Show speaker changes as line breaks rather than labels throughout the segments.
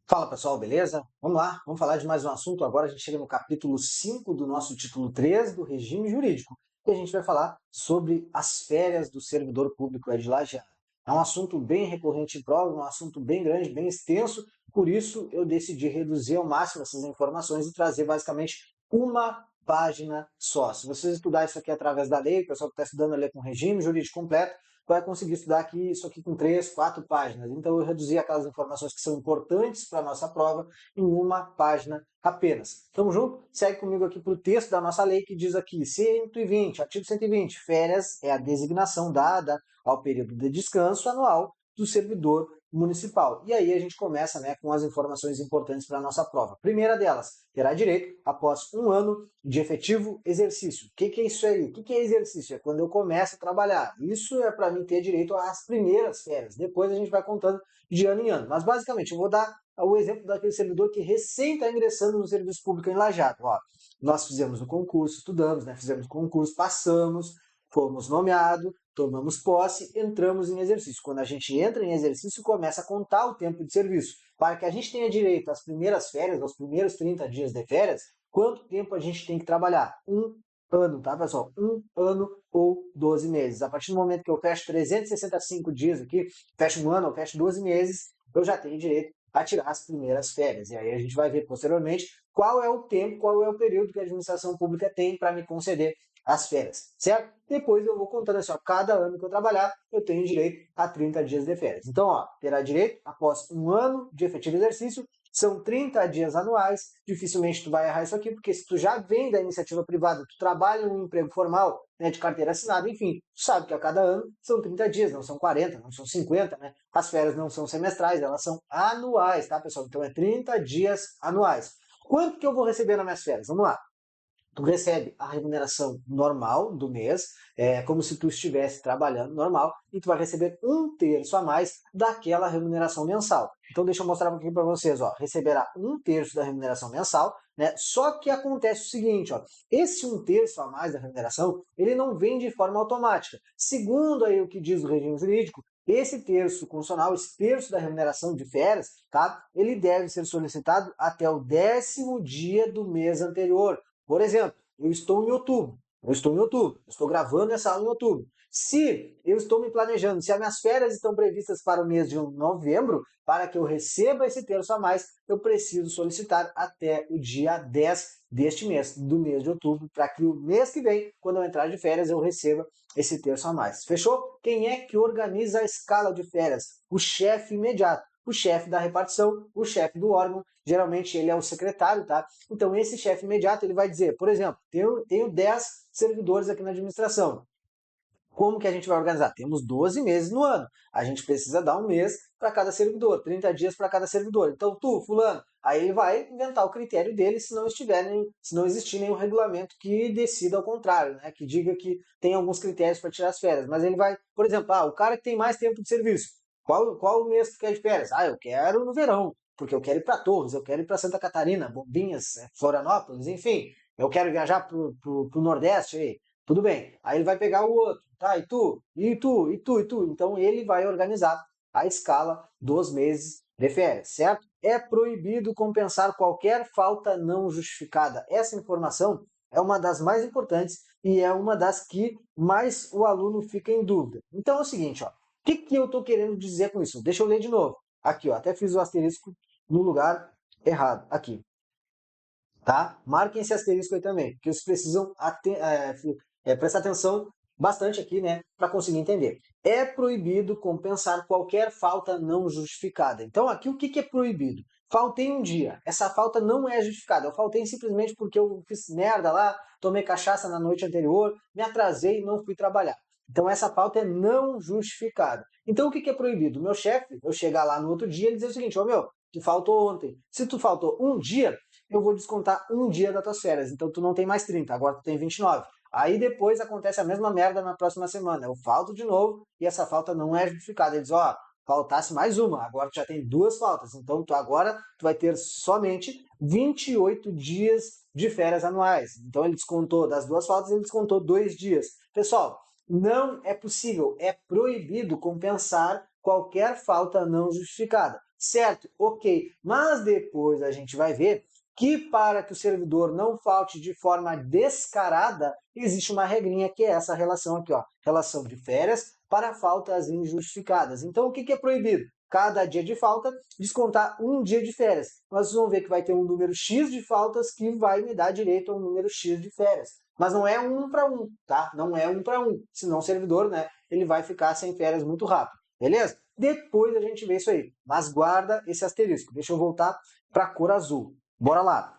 Fala pessoal, beleza? Vamos lá, vamos falar de mais um assunto. Agora a gente chega no capítulo 5 do nosso título 3 do regime jurídico. E a gente vai falar sobre as férias do servidor público de Lajeado. É um assunto bem recorrente em prova, um assunto bem grande, bem extenso, por isso eu decidi reduzir ao máximo essas informações e trazer basicamente uma página só. Se vocês estudarem isso aqui através da lei, o pessoal que está estudando a lei com regime jurídico completo, vai conseguir estudar aqui isso aqui com 3, 4 páginas. Então eu reduzi aquelas informações que são importantes para a nossa prova em uma página apenas. Tamo junto? Segue comigo aqui para o texto da nossa lei que diz aqui, 120, artigo 120, férias é a designação dada ao período de descanso anual do servidor municipal. E aí a gente começa, com as informações importantes para a nossa prova. Primeira delas, terá direito após um ano de efetivo exercício. O que é isso aí? O que é exercício? É quando eu começo a trabalhar. Isso é para mim ter direito às primeiras férias. Depois a gente vai contando de ano em ano. Mas basicamente eu vou dar o exemplo daquele servidor que recém está ingressando no serviço público em Lajeado. Ó, nós fizemos o concurso, estudamos, fizemos o concurso, passamos, fomos nomeados, tomamos posse, entramos em exercício. Quando a gente entra em exercício, começa a contar o tempo de serviço. Para que a gente tenha direito às primeiras férias, aos primeiros 30 dias de férias, quanto tempo a gente tem que trabalhar? Um ano, tá, pessoal? Um ano ou 12 meses. A partir do momento que eu fecho 365 dias aqui, fecho um ano, eu fecho 12 meses, eu já tenho direito a tirar as primeiras férias. E aí a gente vai ver posteriormente qual é o tempo, qual é o período que a administração pública tem para me conceder as férias, certo? Depois eu vou contando assim, ó, cada ano que eu trabalhar, eu tenho direito a 30 dias de férias. Então, ó, terá direito após um ano de efetivo exercício, são 30 dias anuais, dificilmente tu vai errar isso aqui, porque se tu já vem da iniciativa privada, tu trabalha em um emprego formal, de carteira assinada, enfim, tu sabe que a cada ano são 30 dias, não são 40, não são 50, né? As férias não são semestrais, elas são anuais, tá, pessoal? Então é 30 dias anuais. Quanto que eu vou receber nas minhas férias? Vamos lá. Tu recebe a remuneração normal do mês, como se tu estivesse trabalhando normal, e tu vai receber um terço a mais daquela remuneração mensal. Então deixa eu mostrar aqui para vocês, ó, receberá um terço da remuneração mensal, né? Só que acontece o seguinte, ó, esse um terço a mais da remuneração, ele não vem de forma automática. Segundo aí o que diz o regime jurídico, esse terço constitucional, esse terço da remuneração de férias, tá? Ele deve ser solicitado até o 10º dia do mês anterior. Por exemplo, eu estou em outubro, eu estou gravando essa aula em outubro. Se eu estou me planejando, se as minhas férias estão previstas para o mês de novembro, para que eu receba esse terço a mais, eu preciso solicitar até o dia 10 deste mês, do mês de outubro, para que o mês que vem, quando eu entrar de férias, eu receba esse terço a mais. Fechou? Quem é que organiza a escala de férias? O chefe imediato. O chefe da repartição, o chefe do órgão, geralmente ele é o secretário, tá? Então esse chefe imediato ele vai dizer, por exemplo, tenho 10 servidores aqui na administração. Como que a gente vai organizar? Temos 12 meses no ano. A gente precisa dar um mês para cada servidor, 30 dias para cada servidor. Então, tu, fulano, aí ele vai inventar o critério dele se não existir nenhum regulamento que decida ao contrário, né? Que diga que tem alguns critérios para tirar as férias. Mas ele vai, por exemplo, o cara que tem mais tempo de serviço, qual mês que tu quer de férias? Eu quero no verão, porque eu quero ir para Torres, eu quero ir para Santa Catarina, Bombinhas, Florianópolis, enfim, eu quero viajar para o Nordeste aí. Tudo bem. Aí ele vai pegar o outro, tá? E tu, e tu, e tu, e tu. Então ele vai organizar a escala dos meses de férias, certo? É proibido compensar qualquer falta não justificada. Essa informação é uma das mais importantes e é uma das que mais o aluno fica em dúvida. Então é o seguinte, ó. O que eu estou querendo dizer com isso? Deixa eu ler de novo. Aqui, ó, até fiz o asterisco no lugar errado. Aqui, tá? Marquem esse asterisco aí também, porque vocês precisam prestar atenção bastante aqui, né, para conseguir entender. É proibido compensar qualquer falta não justificada. Então, aqui o que é proibido? Faltei um dia, essa falta não é justificada. Eu faltei simplesmente porque eu fiz merda lá, tomei cachaça na noite anterior, me atrasei e não fui trabalhar. Então, essa falta é não justificada. Então, o que é proibido? O meu chefe, eu chegar lá no outro dia e dizer o seguinte, tu faltou ontem. Se tu faltou um dia, eu vou descontar um dia das tuas férias. Então tu não tem mais 30, agora tu tem 29. Aí depois acontece a mesma merda na próxima semana. Eu falto de novo e essa falta não é justificada. Ele diz, faltasse mais uma, agora tu já tem duas faltas. Então agora tu vai ter somente 28 dias de férias anuais. Então ele descontou das duas faltas, ele descontou 2 dias. Pessoal, não é possível, é proibido compensar qualquer falta não justificada. Certo? Ok. Mas depois a gente vai ver que para que o servidor não falte de forma descarada, existe uma regrinha que é essa relação aqui, ó, relação de férias para faltas injustificadas. Então, o que é proibido? Cada dia de falta, descontar um dia de férias. Mas vocês vão ver que vai ter um número X de faltas que vai me dar direito a um número X de férias. Mas não é um para um, tá? Não é um para um. Senão o servidor, né, ele vai ficar sem férias muito rápido. Beleza? Depois a gente vê isso aí. Mas guarda esse asterisco. Deixa eu voltar para a cor azul. Bora lá.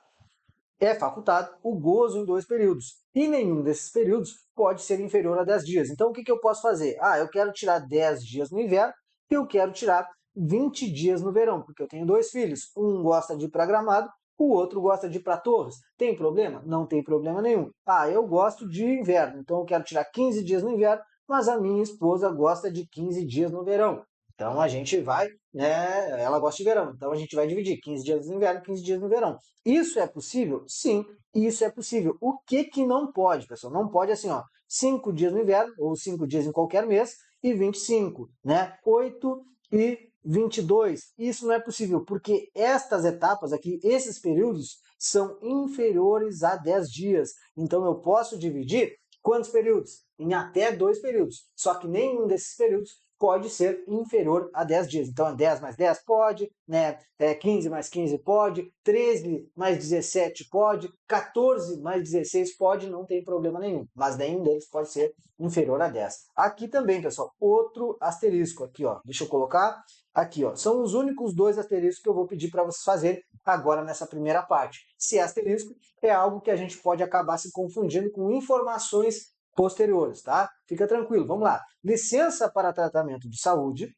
É facultado o gozo em 2 períodos. E nenhum desses períodos pode ser inferior a 10 dias. Então, o que eu posso fazer? Eu quero tirar 10 dias no inverno e eu quero tirar 20 dias no verão, porque eu tenho 2 filhos. Um gosta de ir para Gramado, o outro gosta de ir para Torres. Tem problema? Não tem problema nenhum. Eu gosto de inverno, então eu quero tirar 15 dias no inverno, mas a minha esposa gosta de 15 dias no verão. Então a gente vai, né? Ela gosta de verão, então a gente vai dividir 15 dias no inverno, 15 dias no verão. Isso é possível? Sim, isso é possível. O que não pode, pessoal? Não pode assim, ó, 5 dias no inverno, ou 5 dias em qualquer mês, e 25, né? 8 e 22. Isso não é possível, porque estas etapas aqui, esses períodos, são inferiores a 10 dias. Então eu posso dividir quantos períodos? Em até 2 períodos. Só que nenhum desses períodos pode ser inferior a 10 dias. Então, 10 mais 10 pode, né? 15 mais 15 pode, 13 mais 17 pode, 14 mais 16 pode, não tem problema nenhum. Mas nenhum deles pode ser inferior a 10. Aqui também, pessoal, outro asterisco aqui, ó. Deixa eu colocar aqui, ó. São os únicos 2 asteriscos que eu vou pedir para vocês fazerem agora nessa primeira parte. Se é asterisco, é algo que a gente pode acabar se confundindo com informações posteriores, tá? Fica tranquilo, vamos lá. Licença para tratamento de saúde,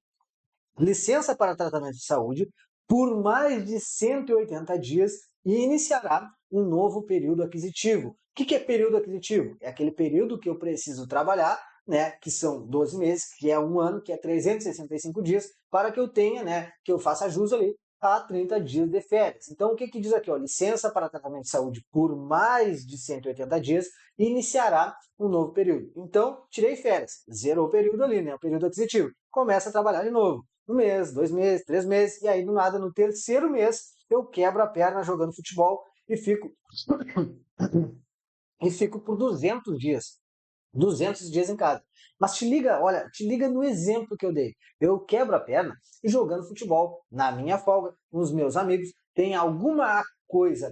licença para tratamento de saúde por mais de 180 dias e iniciará um novo período aquisitivo. O que é período aquisitivo? É aquele período que eu preciso trabalhar, né, que são 12 meses, que é um ano, que é 365 dias, para que eu tenha, né, que eu faça jus ali a 30 dias de férias. Então, o que diz aqui? Ó, licença para tratamento de saúde por mais de 180 dias e iniciará um novo período. Então, tirei férias, zerou o período ali, né, o período aquisitivo. Começa a trabalhar de novo. 1 mês, 2 meses, 3 meses, e aí do nada, no terceiro mês, eu quebro a perna jogando futebol e fico por 200 dias. 200 dias em casa. Mas te liga, olha, te liga no exemplo que eu dei. Eu quebro a perna e jogando futebol na minha folga, com os meus amigos. Tem alguma coisa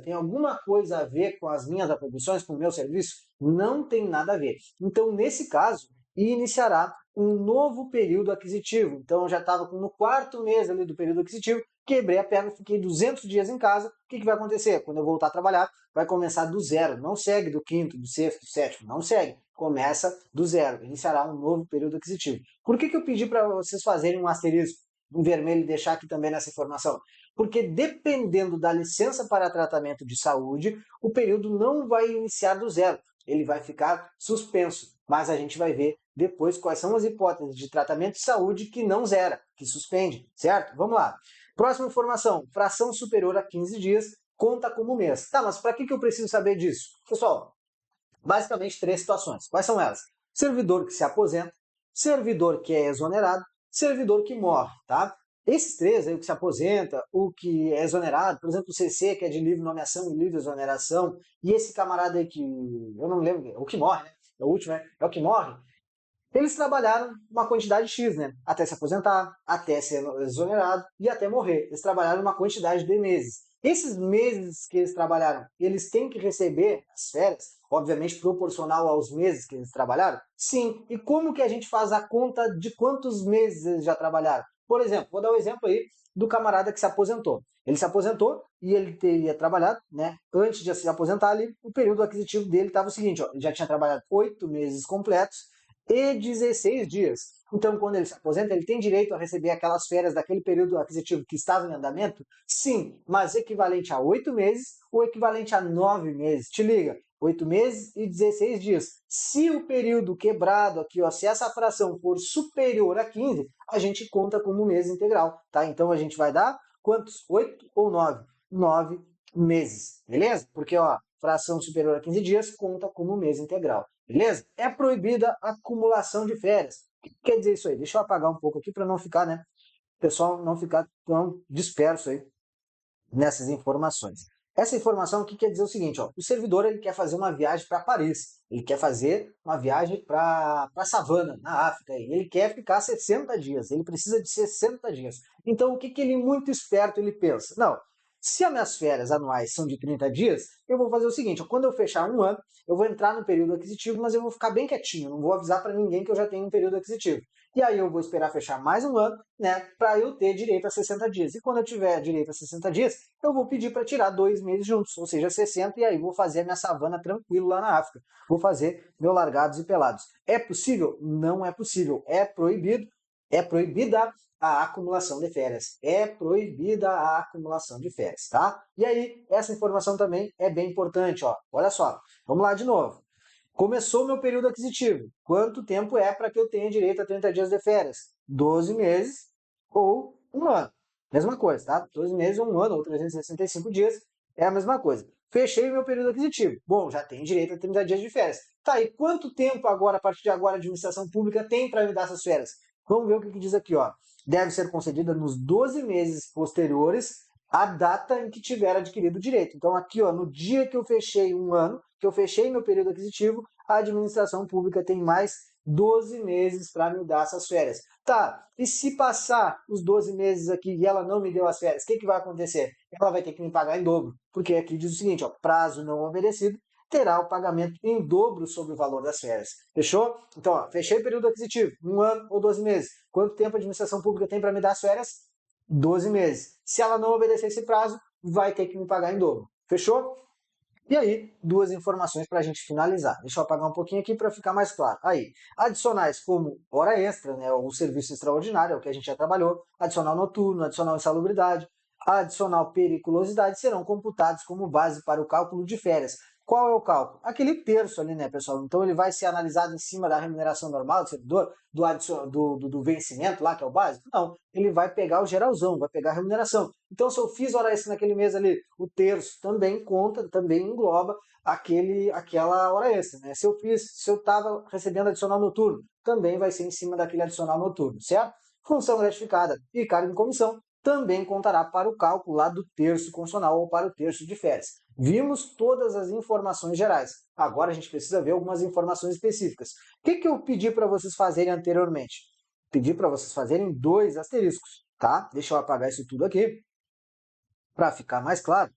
a ver com as minhas atribuições, com o meu serviço? Não tem nada a ver. Então, nesse caso, iniciará um novo período aquisitivo. Então, eu já estava no 4º mês ali do período aquisitivo, quebrei a perna, fiquei 200 dias em casa. O que vai acontecer? Quando eu voltar a trabalhar, vai começar do zero. Não segue do 5º, do 6º, do 7º, não segue. Começa do zero, iniciará um novo período aquisitivo. Por que eu pedi para vocês fazerem um asterisco, um vermelho, e deixar aqui também nessa informação? Porque dependendo da licença para tratamento de saúde, o período não vai iniciar do zero, ele vai ficar suspenso. Mas a gente vai ver depois quais são as hipóteses de tratamento de saúde que não zera, que suspende, certo? Vamos lá. Próxima informação, fração superior a 15 dias conta como mês. Tá, mas para que eu preciso saber disso? Pessoal, basicamente 3 situações. Quais são elas? Servidor que se aposenta, servidor que é exonerado, servidor que morre, tá? Esses 3 aí, o que se aposenta, o que é exonerado, por exemplo, o CC, que é de livre nomeação e livre exoneração, e esse camarada aí que, eu não lembro, o que morre, né? É o último, né? É o que morre. Eles trabalharam uma quantidade X, né? Até se aposentar, até ser exonerado e até morrer. Eles trabalharam uma quantidade de meses. Esses meses que eles trabalharam, eles têm que receber as férias, obviamente proporcional aos meses que eles trabalharam? Sim. E como que a gente faz a conta de quantos meses eles já trabalharam? Por exemplo, vou dar um exemplo aí do camarada que se aposentou. Ele se aposentou e ele teria trabalhado, né? Antes de se aposentar ali, o período aquisitivo dele estava o seguinte, ó, ele já tinha trabalhado 8 meses completos e 16 dias. Então, quando ele se aposenta, ele tem direito a receber aquelas férias daquele período aquisitivo que estava em andamento? Sim, mas equivalente a 8 meses ou equivalente a 9 meses. Te liga, 8 meses e 16 dias. Se o período quebrado aqui, ó, se essa fração for superior a 15, a gente conta como mês integral, tá? Então, a gente vai dar quantos? 8 ou 9? 9 meses, beleza? Porque, ó, fração superior a 15 dias conta como mês integral. Beleza? É proibida a acumulação de férias. O que quer dizer isso aí? Deixa eu apagar um pouco aqui para não ficar, né, pessoal não ficar tão disperso aí nessas informações. Essa informação aqui quer dizer o seguinte, ó, o servidor ele quer fazer uma viagem para Paris, ele quer fazer uma viagem para a savana, na África, ele quer ficar 60 dias, ele precisa de 60 dias. Então o que, que ele, muito esperto, ele pensa? Não, se as minhas férias anuais são de 30 dias, eu vou fazer o seguinte, ó, quando eu fechar um ano, eu vou entrar no período aquisitivo, mas eu vou ficar bem quietinho, não vou avisar para ninguém que eu já tenho um período aquisitivo. E aí eu vou esperar fechar mais um ano, né, para eu ter direito a 60 dias. E quando eu tiver direito a 60 dias, eu vou pedir para tirar 2 meses juntos, ou seja, 60, e aí vou fazer a minha savana tranquilo lá na África. Vou fazer meu largados e pelados. É possível? Não é possível. É proibido. É proibida a acumulação de férias. É proibida a acumulação de férias, tá? E aí, essa informação também é bem importante, ó. Olha só, vamos lá de novo. Começou o meu período aquisitivo. Quanto tempo é para que eu tenha direito a 30 dias de férias? 12 meses ou um ano. Mesma coisa, tá? 12 meses ou um ano, ou 365 dias, é a mesma coisa. Fechei meu período aquisitivo. Bom, já tenho direito a 30 dias de férias. Tá, e quanto tempo agora, a partir de agora, a administração pública tem para me dar essas férias? Vamos ver o que diz aqui, ó. Deve ser concedida nos 12 meses posteriores à data em que tiver adquirido o direito. Então, aqui, ó, no dia que eu fechei um ano, que eu fechei meu período aquisitivo, a administração pública tem mais 12 meses para me dar essas férias. Tá, e se passar os 12 meses aqui e ela não me deu as férias, o que vai acontecer? Ela vai ter que me pagar em dobro, porque aqui diz o seguinte, ó, prazo não obedecido, terá o pagamento em dobro sobre o valor das férias. Fechou? Então, ó, fechei o período aquisitivo, um ano ou 12 meses. Quanto tempo a administração pública tem para me dar as férias? 12 meses. Se ela não obedecer esse prazo, vai ter que me pagar em dobro. Fechou? E aí, duas informações para a gente finalizar. Deixa eu apagar um pouquinho aqui para ficar mais claro. Aí, adicionais como hora extra, né, ou serviço extraordinário, é o que a gente já trabalhou, adicional noturno, adicional insalubridade, adicional periculosidade, serão computados como base para o cálculo de férias. Qual é o cálculo? Aquele terço ali, né, pessoal? Então ele vai ser analisado em cima da remuneração normal do servidor, do vencimento lá, que é o básico? Não, ele vai pegar o geralzão, vai pegar a remuneração. Então, se eu fiz hora extra naquele mês ali, o terço também conta, também engloba aquela hora extra, né? Se eu estava recebendo adicional noturno, também vai ser em cima daquele adicional noturno, certo? Função gratificada e cargo em comissão também contará para o cálculo lá do terço constitucional ou para o terço de férias. Vimos todas as informações gerais. Agora a gente precisa ver algumas informações específicas. O que eu pedi para vocês fazerem anteriormente? Pedi para vocês fazerem 2 asteriscos, tá? Deixa eu apagar isso tudo aqui para ficar mais claro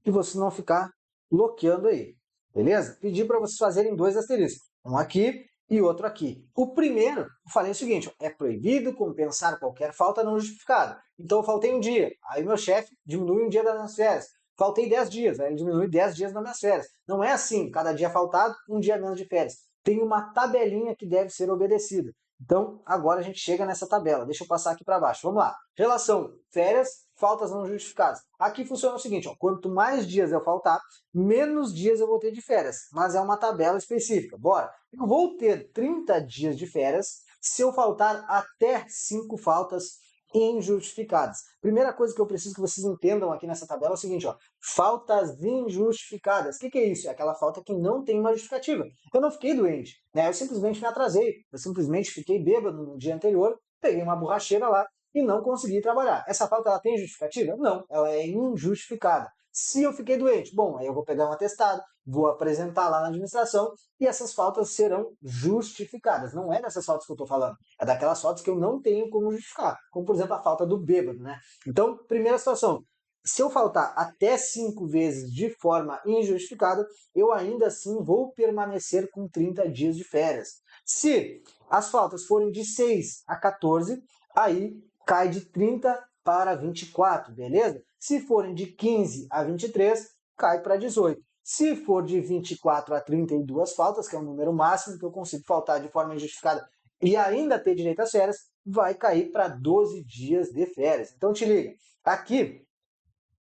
e você não ficar bloqueando aí, beleza? Pedi para vocês fazerem 2 asteriscos, um aqui e outro aqui. O primeiro, eu falei o seguinte, é proibido compensar qualquer falta não justificada. Então eu faltei um dia, aí meu chefe diminui um dia das minhas férias. Faltei 10 dias, aí ele diminui 10 dias das minhas férias. Não é assim, cada dia faltado, um dia menos de férias. Tem uma tabelinha que deve ser obedecida. Então, agora a gente chega nessa tabela. Deixa eu passar aqui para baixo. Vamos lá. Relação férias, faltas não justificadas. Aqui funciona o seguinte, ó, quanto mais dias eu faltar, menos dias eu vou ter de férias. Mas é uma tabela específica. Bora. Eu vou ter 30 dias de férias se eu faltar até 5 faltas injustificadas. Primeira coisa que eu preciso que vocês entendam aqui nessa tabela é o seguinte, ó, faltas injustificadas. O que é isso? É aquela falta que não tem uma justificativa. Eu não fiquei doente, né? Eu simplesmente me atrasei, eu simplesmente fiquei bêbado no dia anterior, peguei uma borracheira lá e não consegui trabalhar. Essa falta ela tem justificativa? Não, ela é injustificada. Se eu fiquei doente, bom, aí eu vou pegar um atestado, vou apresentar lá na administração e essas faltas serão justificadas. Não é dessas faltas que eu estou falando, é daquelas faltas que eu não tenho como justificar, como por exemplo a falta do bêbado, né? Então, primeira situação, se eu faltar até 5 vezes de forma injustificada, eu ainda assim vou permanecer com 30 dias de férias. Se as faltas forem de 6 a 14, aí cai de 30 para 24, beleza? Se forem de 15 a 23, cai para 18. Se for de 24 a 32 faltas, que é o número máximo que eu consigo faltar de forma injustificada e ainda ter direito às férias, vai cair para 12 dias de férias. Então te liga, aqui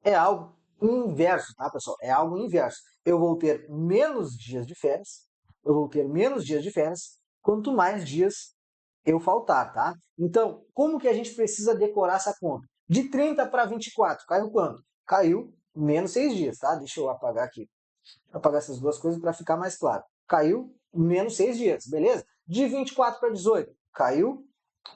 é algo inverso, tá, pessoal? É algo inverso. Eu vou ter menos dias de férias, eu vou ter menos dias de férias, quanto mais dias eu faltar, tá? Então, como que a gente precisa decorar essa conta? De 30 para 24, caiu quanto? Caiu menos 6 dias, tá? Deixa eu apagar aqui. Vou apagar essas duas coisas para ficar mais claro. Caiu menos 6 dias, beleza? De 24 para 18, caiu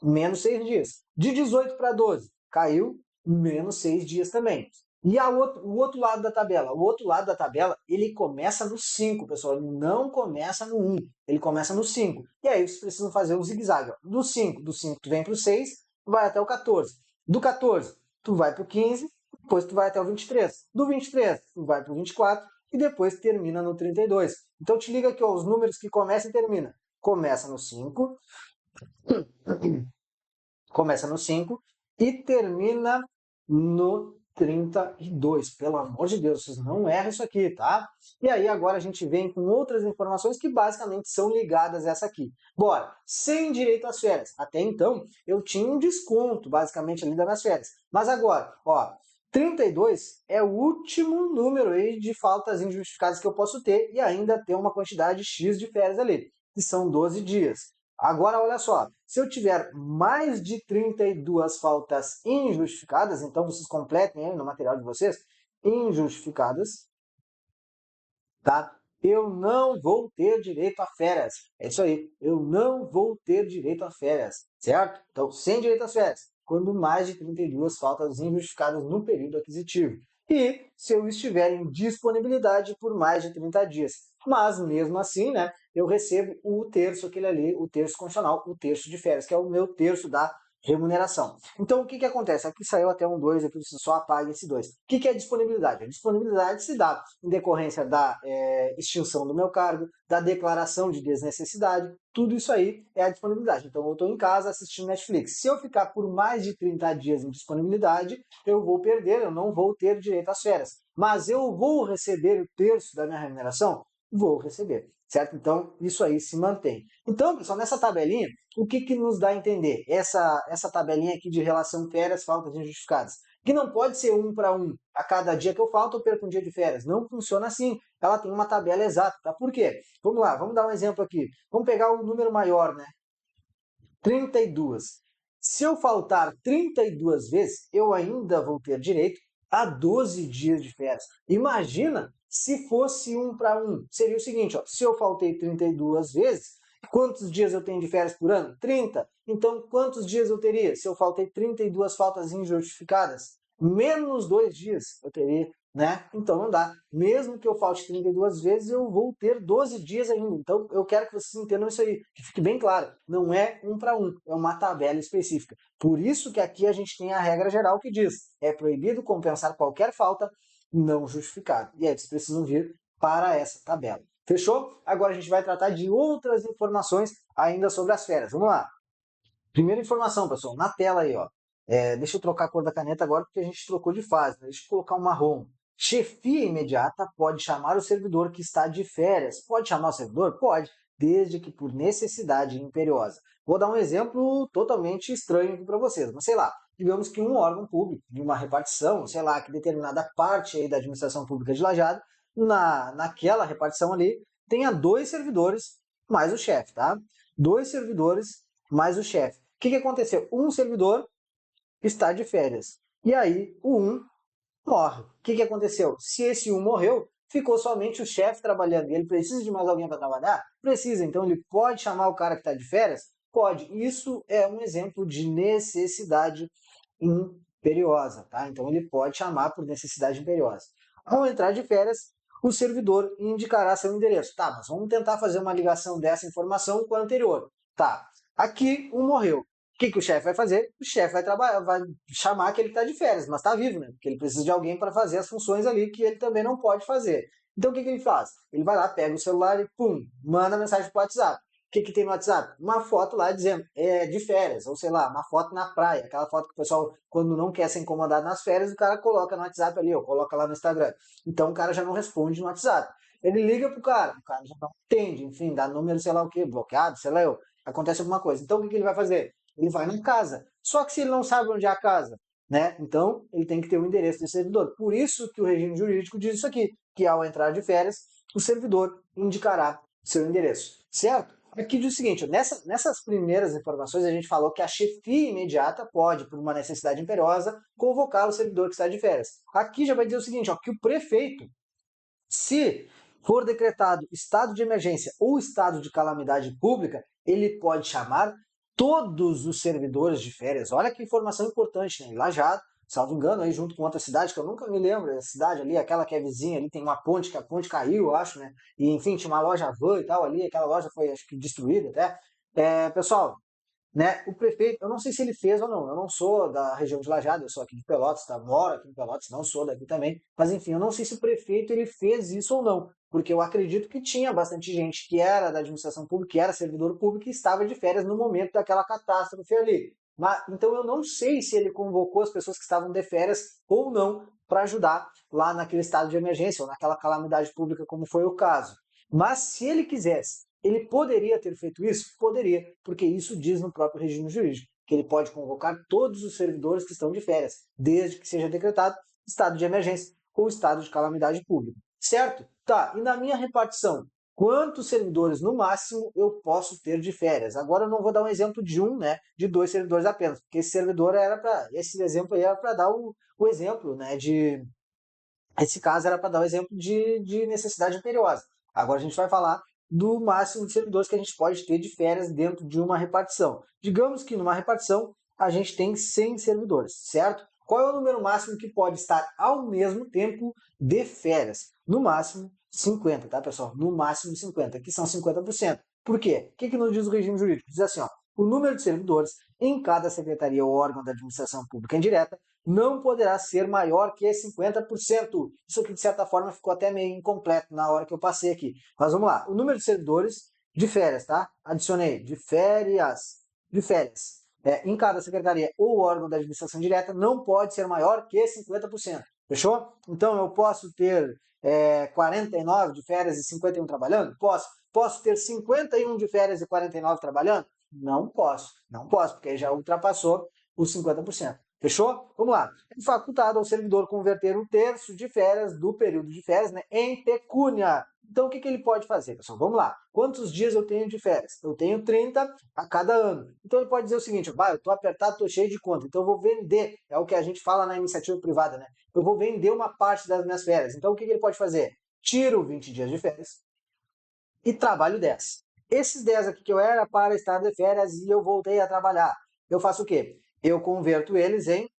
menos 6 dias. De 18 para 12, caiu menos 6 dias também. E o outro lado da tabela? O outro lado da tabela, ele começa no 5, pessoal. Ele não começa no 1, ele começa no 5. E aí vocês precisam fazer um zigue-zague. Do 5 tu vem para o 6, vai até o 14. Do 14, tu vai para o 15, depois tu vai até o 23. Do 23, tu vai para o 24 e depois termina no 32. Então te liga aqui, ó, os números que começam e terminam. Começa no 5, começa no 5 e termina no 32. Pelo amor de Deus, vocês não erram isso aqui, tá? E aí agora a gente vem com outras informações que basicamente são ligadas a essa aqui. Bora, sem direito às férias. Até então eu tinha um desconto basicamente ali das minhas férias. Mas agora, ó, 32 é o último número aí de faltas injustificadas que eu posso ter e ainda ter uma quantidade X de férias ali, que são 12 dias. Agora, olha só, se eu tiver mais de 32 faltas injustificadas, então vocês completem aí no material de vocês, injustificadas, tá? Eu não vou ter direito a férias. É isso aí, eu não vou ter direito a férias, certo? Então, sem direito às férias, quando mais de 32 faltas injustificadas no período aquisitivo. E se eu estiver em disponibilidade por mais de 30 dias. Mas, mesmo assim, né, eu recebo o terço, aquele ali, o terço constitucional, o terço de férias, que é o meu terço da remuneração. Então, o que acontece? Aqui saiu até um 2, aqui você só apaga esse 2. O que é disponibilidade? A disponibilidade se dá em decorrência da extinção do meu cargo, da declaração de desnecessidade, tudo isso aí é a disponibilidade. Então, eu estou em casa assistindo Netflix. Se eu ficar por mais de 30 dias em disponibilidade, eu vou perder, eu não vou ter direito às férias. Mas eu vou receber o terço da minha remuneração? Vou receber, certo? Então, isso aí se mantém. Então, pessoal, nessa tabelinha, o que nos dá a entender? Essa tabelinha aqui de relação férias, faltas injustificadas. Que não pode ser 1 para 1. A cada dia que eu falto, eu perco um dia de férias. Não funciona assim. Ela tem uma tabela exata. Tá? Por quê? Vamos lá, vamos dar um exemplo aqui. Vamos pegar um número maior, né? 32. Se eu faltar 32 vezes, eu ainda vou ter direito a 12 dias de férias. Imagina se fosse 1 para 1. Seria o seguinte, ó, se eu faltei 32 vezes, quantos dias eu tenho de férias por ano? 30. Então, quantos dias eu teria se eu faltei 32 faltas injustificadas? Menos 2 dias eu teria, né? Então não dá. Mesmo que eu falte 32 vezes, eu vou ter 12 dias ainda. Então eu quero que vocês entendam isso aí, que fique bem claro. Não é 1 para 1, é uma tabela específica. Por isso que aqui a gente tem a regra geral que diz: é proibido compensar qualquer falta não justificada. E aí vocês precisam vir para essa tabela. Fechou? Agora a gente vai tratar de outras informações ainda sobre as férias. Vamos lá. Primeira informação, pessoal, na tela aí, ó. Deixa eu trocar a cor da caneta agora porque a gente trocou de fase. Né? Deixa eu colocar um marrom. Chefia imediata pode chamar o servidor que está de férias. Pode chamar o servidor? Pode, desde que por necessidade imperiosa. Vou dar um exemplo totalmente estranho aqui para vocês, mas sei lá, digamos que um órgão público, de uma repartição, sei lá, que determinada parte aí da administração pública de Lajeado, naquela repartição ali, tenha 2 servidores mais o chefe, tá? 2 servidores mais o chefe. O que aconteceu? Um servidor está de férias. E aí o 1 morre. O que aconteceu? Se esse 1 morreu, ficou somente o chefe trabalhando. E ele precisa de mais alguém para trabalhar? Precisa. Então ele pode chamar o cara que está de férias? Pode. Isso é um exemplo de necessidade imperiosa. Tá? Então ele pode chamar por necessidade imperiosa. Ao entrar de férias, o servidor indicará seu endereço. Tá, mas vamos tentar fazer uma ligação dessa informação com a anterior. Tá, aqui um morreu. O que o chefe vai fazer? O chefe vai trabalhar, vai chamar que ele está de férias, mas está vivo, né? Porque ele precisa de alguém para fazer as funções ali que ele também não pode fazer. Então o que ele faz? Ele vai lá, pega o celular e pum, manda mensagem para o WhatsApp. O que tem no WhatsApp? Uma foto lá dizendo de férias, ou sei lá, uma foto na praia, aquela foto que o pessoal, quando não quer ser incomodado nas férias, o cara coloca no WhatsApp ali, ou coloca lá no Instagram. Então o cara já não responde no WhatsApp. Ele liga pro cara, o cara já não atende, enfim, dá número, sei lá o que, bloqueado, sei lá eu, acontece alguma coisa. Então o que ele vai fazer? Ele vai na casa. Só que se ele não sabe onde é a casa, né? Então ele tem que ter o endereço desse servidor. Por isso que o regime jurídico diz isso aqui, que ao entrar de férias, o servidor indicará seu endereço, certo? Aqui diz o seguinte, nessas primeiras informações a gente falou que a chefia imediata pode, por uma necessidade imperiosa, convocar o servidor que está de férias. Aqui já vai dizer o seguinte, ó, que o prefeito, se for decretado estado de emergência ou estado de calamidade pública, ele pode chamar todos os servidores de férias. Olha que informação importante, né? Lajeado, salvo engano, aí junto com outra cidade, que eu nunca me lembro, a cidade ali, aquela que é vizinha ali, tem uma ponte, que a ponte caiu, eu acho, né? E enfim, tinha uma loja Van e tal ali, aquela loja foi, acho que, destruída até. Pessoal, né, o prefeito, eu não sei se ele fez ou não, eu não sou da região de Lajeado, eu sou aqui de Pelotas, tá? Moro aqui em Pelotas, não sou daqui também, mas enfim, eu não sei se o prefeito ele fez isso ou não, porque eu acredito que tinha bastante gente que era da administração pública, que era servidor público e estava de férias no momento daquela catástrofe ali. Mas, então eu não sei se ele convocou as pessoas que estavam de férias ou não para ajudar lá naquele estado de emergência ou naquela calamidade pública, como foi o caso. Mas se ele quisesse, ele poderia ter feito isso? Poderia, porque isso diz no próprio regime jurídico, que ele pode convocar todos os servidores que estão de férias, desde que seja decretado estado de emergência ou estado de calamidade pública. Certo? Tá, e na minha repartição, quantos servidores no máximo eu posso ter de férias? Agora eu não vou dar um exemplo de um, né, de 2 servidores apenas, porque esse servidor era para, esse exemplo aí era para dar o exemplo, né, esse caso era para dar o exemplo de necessidade imperiosa. Agora a gente vai falar do máximo de servidores que a gente pode ter de férias dentro de uma repartição. Digamos que numa repartição a gente tem 100 servidores, certo? Qual é o número máximo que pode estar ao mesmo tempo de férias? No máximo 50, tá, pessoal? No máximo 50, que são 50%. Por quê? O que nos diz o regime jurídico? Diz assim, ó, o número de servidores em cada secretaria ou órgão da administração pública indireta não poderá ser maior que 50%. Isso aqui, de certa forma, ficou até meio incompleto na hora que eu passei aqui. Mas vamos lá. O número de servidores de férias, tá? Adicionei de férias. De férias. Em cada secretaria ou órgão da administração direta não pode ser maior que 50%. Fechou? Então, eu posso ter 49 de férias e 51 trabalhando? Posso. Posso ter 51 de férias e 49 trabalhando? Não posso. Não posso, porque já ultrapassou os 50%. Fechou? Vamos lá. É facultado ao servidor converter um terço de férias do período de férias, né, em pecúnia. Então, o que ele pode fazer, pessoal? Vamos lá. Quantos dias eu tenho de férias? Eu tenho 30 a cada ano. Então, ele pode dizer o seguinte, eu estou apertado, estou cheio de conta, então eu vou vender, é o que a gente fala na iniciativa privada, né? Eu vou vender uma parte das minhas férias. Então, o que ele pode fazer? Tiro 20 dias de férias e trabalho 10. Esses 10 aqui que eu era para estar de férias e eu voltei a trabalhar. Eu faço o quê? Eu converto eles em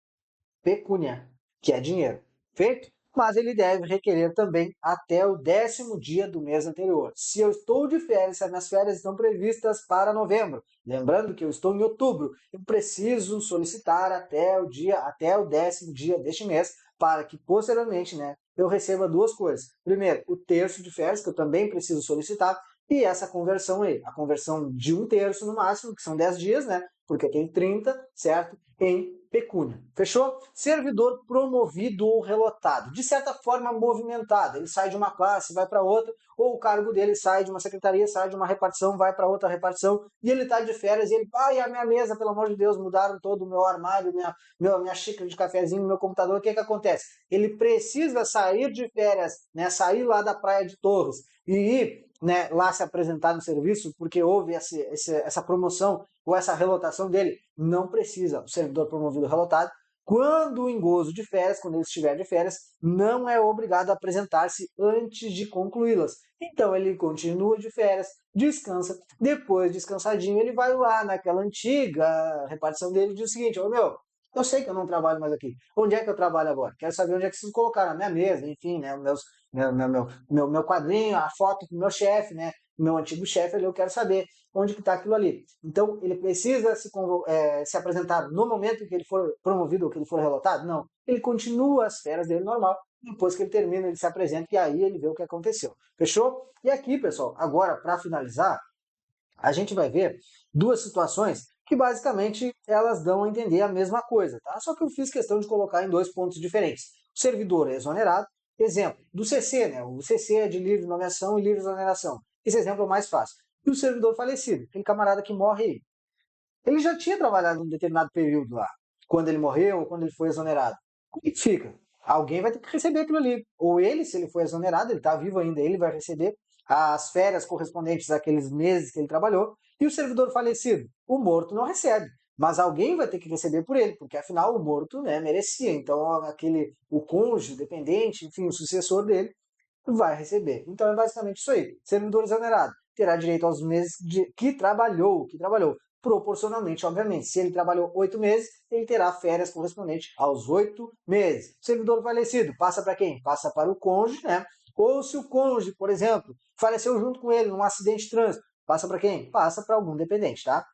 pecúnia, que é dinheiro. Feito? Mas ele deve requerer também até o 10º dia do mês anterior. Se eu estou de férias, se as minhas férias estão previstas para novembro, lembrando que eu estou em outubro, eu preciso solicitar até o 10º dia deste mês, para que posteriormente, né, eu receba duas coisas. Primeiro, o terço de férias, que eu também preciso solicitar, e essa conversão aí, a conversão de um terço no máximo, que são 10 dias, né? Porque eu tenho 30, certo? Em pecúnia. Fechou? Servidor promovido ou relotado. De certa forma, movimentado. Ele sai de uma classe, vai para outra, ou o cargo dele sai de uma secretaria, sai de uma repartição, vai para outra repartição, e ele está de férias e ele, e a minha mesa, pelo amor de Deus, mudaram todo o meu armário, minha xícara de cafezinho, meu computador. O que acontece? Ele precisa sair de férias, né? Sair lá da Praia de Torres e ir, né, lá se apresentar no serviço, porque houve essa promoção ou essa relotação dele. Não precisa. O servidor promovido relotado, quando em gozo de férias, quando ele estiver de férias, não é obrigado a apresentar-se antes de concluí-las. Então ele continua de férias, descansa, depois descansadinho ele vai lá naquela antiga repartição dele e diz o seguinte, meu, eu sei que eu não trabalho mais aqui. Onde é que eu trabalho agora? Quero saber onde é que vocês colocaram a minha mesa, enfim, né, meu quadrinho, a foto do meu chefe, né, meu antigo chefe ali, eu quero saber onde que está aquilo ali. Então, ele precisa se apresentar no momento em que ele for promovido ou que ele for relotado? Não. Ele continua as férias dele normal. Depois que ele termina, ele se apresenta e aí ele vê o que aconteceu. Fechou? E aqui, pessoal, agora, para finalizar, a gente vai ver duas situações que basicamente elas dão a entender a mesma coisa, tá? Só que eu fiz questão de colocar em dois pontos diferentes. O servidor é exonerado, exemplo, do CC, né? O CC é de livre nomeação e livre exoneração. Esse exemplo é o mais fácil. E o servidor falecido, aquele camarada que morre aí. Ele já tinha trabalhado um determinado período lá, quando ele morreu ou quando ele foi exonerado. Como que fica? Alguém vai ter que receber aquilo ali. Ou ele, se ele foi exonerado, ele está vivo ainda, ele vai receber as férias correspondentes àqueles meses que ele trabalhou. E o servidor falecido, o morto não recebe. Mas alguém vai ter que receber por ele, porque afinal o morto, né, merecia. Então o cônjuge, o dependente, enfim, o sucessor dele vai receber. Então é basicamente isso aí. Servidor exonerado terá direito aos meses que trabalhou. proporcionalmente, obviamente. Se ele trabalhou 8 meses, ele terá férias correspondentes aos 8 meses. O servidor falecido passa para quem? Passa para o cônjuge, né? Ou se o cônjuge, por exemplo, faleceu junto com ele num acidente de trânsito, passa para quem? Passa para algum dependente, tá?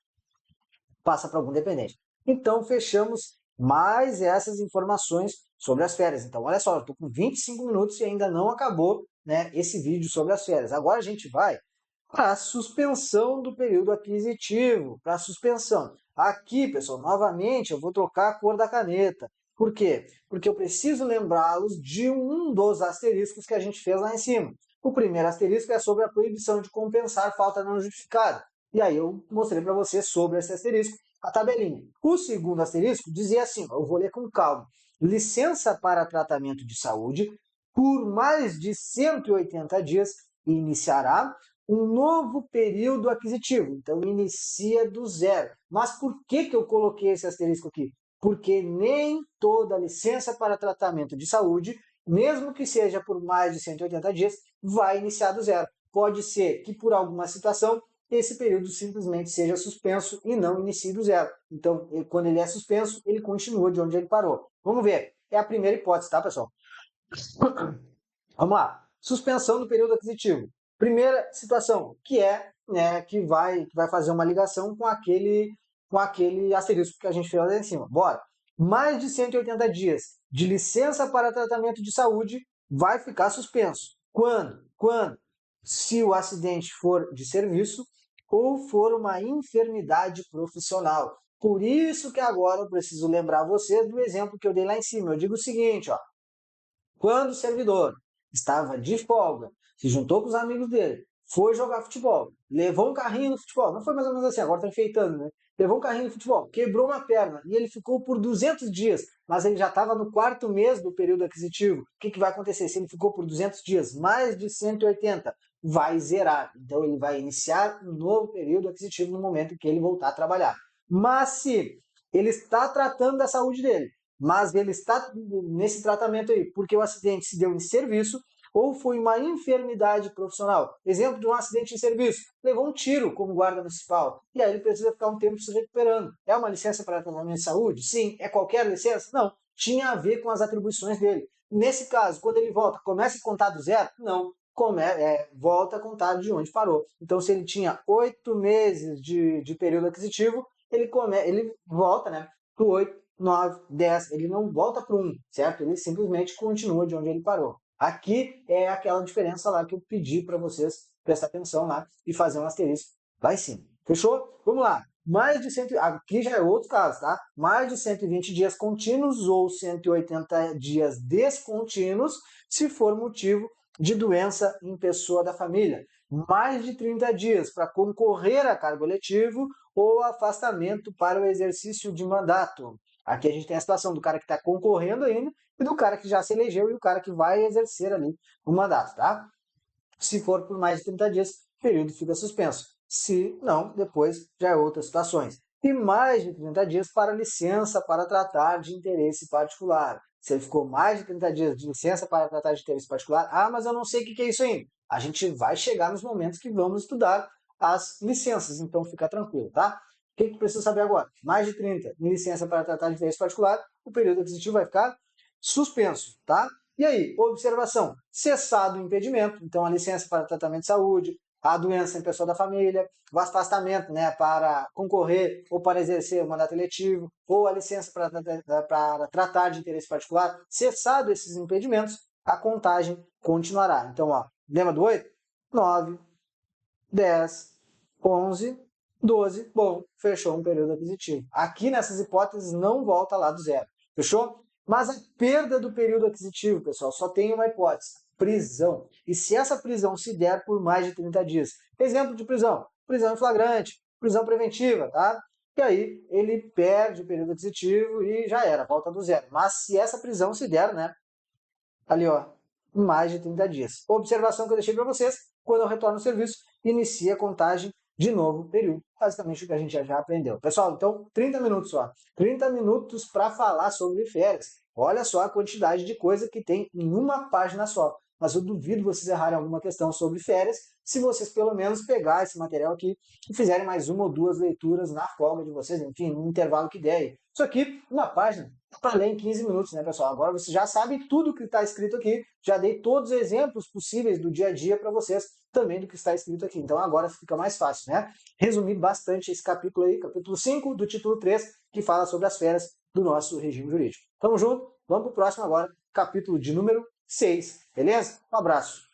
Passa para algum dependente. Então, fechamos mais essas informações sobre as férias. Então, olha só, eu estou com 25 minutos e ainda não acabou, né, esse vídeo sobre as férias. Agora a gente vai para a suspensão do período aquisitivo, para a suspensão. Aqui, pessoal, novamente, eu vou trocar a cor da caneta. Por quê? Porque eu preciso lembrá-los de um dos asteriscos que a gente fez lá em cima. O primeiro asterisco é sobre a proibição de compensar falta não justificada. E aí eu mostrei para você sobre esse asterisco a tabelinha. O segundo asterisco dizia assim, eu vou ler com calma. Licença para tratamento de saúde por mais de 180 dias iniciará um novo período aquisitivo. Então, inicia do zero. Mas por que eu coloquei esse asterisco aqui? Porque nem toda licença para tratamento de saúde, mesmo que seja por mais de 180 dias, vai iniciar do zero. Pode ser que, por alguma situação, esse período simplesmente seja suspenso e não inicie do zero. Então, quando ele é suspenso, ele continua de onde ele parou. Vamos ver. É a primeira hipótese, tá, pessoal? Vamos lá. Suspensão do período aquisitivo. Primeira situação, que é, né, que vai fazer uma ligação com aquele asterisco que a gente fez lá em cima. Bora. Mais de 180 dias de licença para tratamento de saúde vai ficar suspenso. Quando? Quando? Se o acidente for de serviço ou for uma enfermidade profissional. Por isso que agora eu preciso lembrar vocês do exemplo que eu dei lá em cima. Eu digo o seguinte, ó. Quando o servidor estava de folga, se juntou com os amigos dele, foi jogar futebol, levou um carrinho no futebol, não foi mais ou menos assim, agora está enfeitando, né? Levou um carrinho no futebol, quebrou uma perna e ele ficou por 200 dias, mas ele já estava no 4º mês do período aquisitivo. O que vai acontecer? Se ele ficou por 200 dias, mais de 180, vai zerar. Então ele vai iniciar um novo período aquisitivo no momento em que ele voltar a trabalhar. Mas se ele está tratando da saúde dele, mas ele está nesse tratamento aí porque o acidente se deu em serviço ou foi uma enfermidade profissional. Exemplo de um acidente em serviço. Levou um tiro como guarda municipal e aí ele precisa ficar um tempo se recuperando. É uma licença para tratamento de saúde? Sim. É qualquer licença? Não. Tinha a ver com as atribuições dele. Nesse caso, quando ele volta, começa a contar do zero? Não. Volta a contar de onde parou. Então, se ele tinha 8 meses de período aquisitivo, ele volta, né, para o 8, 9, 10, ele não volta para o 1, certo? Ele simplesmente continua de onde ele parou. Aqui é aquela diferença lá que eu pedi para vocês prestar atenção lá e fazer um asterisco lá em cima. Fechou? Vamos lá. Aqui já é outro caso, tá? Mais de 120 dias contínuos ou 180 dias descontínuos, se for motivo de doença em pessoa da família. Mais de 30 dias para concorrer a cargo eletivo ou afastamento para o exercício de mandato. Aqui a gente tem a situação do cara que está concorrendo ainda e do cara que já se elegeu e o cara que vai exercer ali o mandato, tá? Se for por mais de 30 dias, o período fica suspenso. Se não, depois já é outras situações. E mais de 30 dias para licença para tratar de interesse particular. Se ele ficou mais de 30 dias de licença para tratar de interesse particular, mas eu não sei o que é isso ainda. A gente vai chegar nos momentos que vamos estudar as licenças, então fica tranquilo, tá? O que precisa saber agora? Mais de 30 em licença para tratar de interesse particular, o período aquisitivo vai ficar suspenso, tá? E aí, observação, cessado o impedimento, então a licença para tratamento de saúde, a doença em pessoa da família, o afastamento, né, para concorrer ou para exercer o mandato eletivo, ou a licença para tratar de interesse particular, cessado esses impedimentos, a contagem continuará. Então, ó, lembra do 8? 9, 10, 11, 12, bom, fechou um período aquisitivo. Aqui nessas hipóteses não volta lá do zero, fechou? Mas a perda do período aquisitivo, pessoal, só tem uma hipótese, prisão. E se essa prisão se der por mais de 30 dias? Exemplo de prisão, prisão em flagrante, prisão preventiva, tá? E aí ele perde o período aquisitivo e já era, volta do zero. Mas se essa prisão se der, né, ali ó, mais de 30 dias. Observação que eu deixei para vocês, quando eu retorno ao serviço, inicia a contagem de novo período. Basicamente o que a gente já aprendeu. Pessoal, então 30 minutos só. 30 minutos para falar sobre férias. Olha só a quantidade de coisa que tem em uma página só. mas eu duvido vocês errarem alguma questão sobre férias, se vocês pelo menos pegar esse material aqui e fizerem mais uma ou duas leituras na folga de vocês, enfim, no intervalo que der aí. Isso aqui, uma página, para ler em 15 minutos, né, pessoal? Agora você já sabe tudo que está escrito aqui, já dei todos os exemplos possíveis do dia a dia para vocês, também do que está escrito aqui. Então agora fica mais fácil, né? Resumir bastante esse capítulo aí, capítulo 5 do título 3, que fala sobre as férias do nosso regime jurídico. Tamo junto, vamos pro próximo agora, capítulo de número 6, beleza? Um abraço.